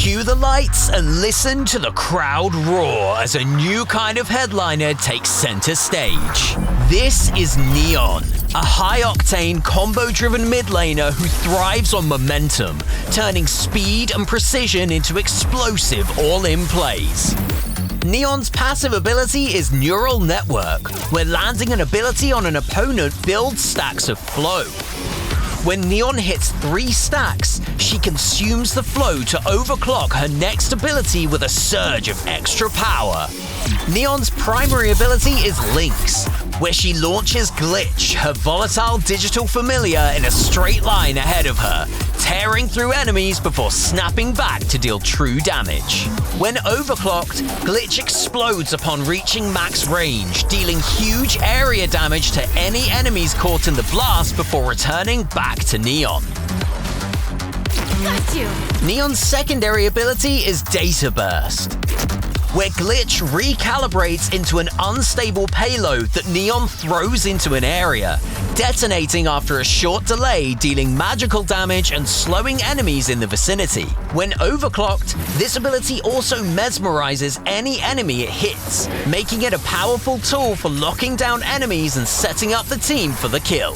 Cue the lights and listen to the crowd roar as a new kind of headliner takes center stage. This is N3ON, a high-octane, combo-driven mid laner who thrives on momentum, turning speed and precision into explosive all-in plays. N3ON's passive ability is Neural Network, where landing an ability on an opponent builds stacks of flow. When N3ON hits 3 stacks, she consumes the flow to overclock her next ability with a surge of extra power. N3ON's primary ability is Lynx, where she launches Glitch, her volatile digital familiar, in a straight line ahead of her, tearing through enemies before snapping back to deal true damage. When overclocked, Glitch explodes upon reaching max range, dealing huge area damage to any enemies caught in the blast before returning back to N3ON. Got you! N3ON's secondary ability is Data Burst, where Glitch recalibrates into an unstable payload that N3ON throws into an area, detonating after a short delay, dealing magical damage and slowing enemies in the vicinity. When overclocked, this ability also mesmerizes any enemy it hits, making it a powerful tool for locking down enemies and setting up the team for the kill.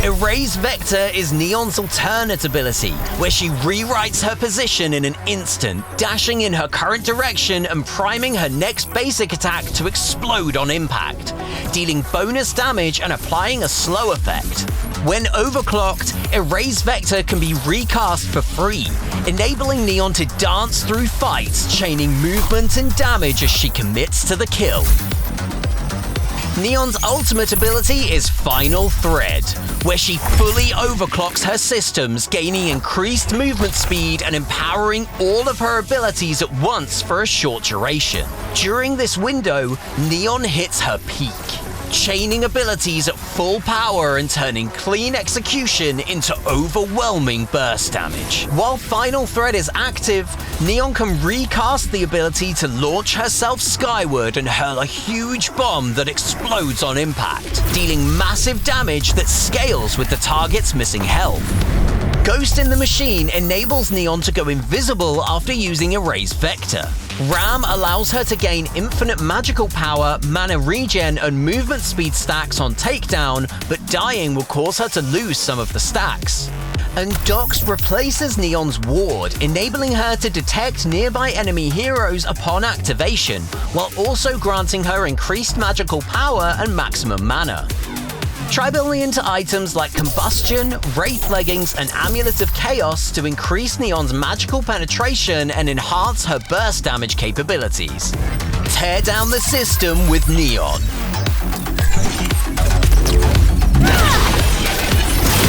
Erase Vector is N3ON's alternate ability, where she rewrites her position in an instant, dashing in her current direction and priming her next basic attack to explode on impact, dealing bonus damage and applying a slow effect. When overclocked, Erase Vector can be recast for free, enabling N3ON to dance through fights, chaining movement and damage as she commits to the kill. N3ON's ultimate ability is Final Thread, where she fully overclocks her systems, gaining increased movement speed and empowering all of her abilities at once for a short duration. During this window, N3ON hits her peak, chaining abilities at full power and turning clean execution into overwhelming burst damage. While Final Thread is active, N3ON can recast the ability to launch herself skyward and hurl a huge bomb that explodes on impact, dealing massive damage that scales with the target's missing health. Ghost in the Machine enables N3ON to go invisible after using Erase Vector. Ram allows her to gain infinite magical power, mana regen, and movement speed stacks on takedown, but dying will cause her to lose some of the stacks. And Dox replaces N3ON's ward, enabling her to detect nearby enemy heroes upon activation, while also granting her increased magical power and maximum mana. Try building into items like Combustion, Wraith Leggings, and Amulet of Chaos to increase N3ON's magical penetration and enhance her burst damage capabilities. Tear down the system with N3ON.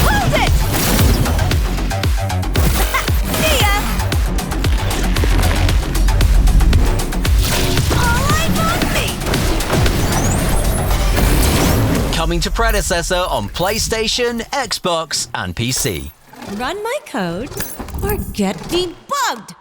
Hold it! See ya! All eyes on me! Coming to Predecessor on PlayStation, Xbox, and PC. Run my code or get debugged!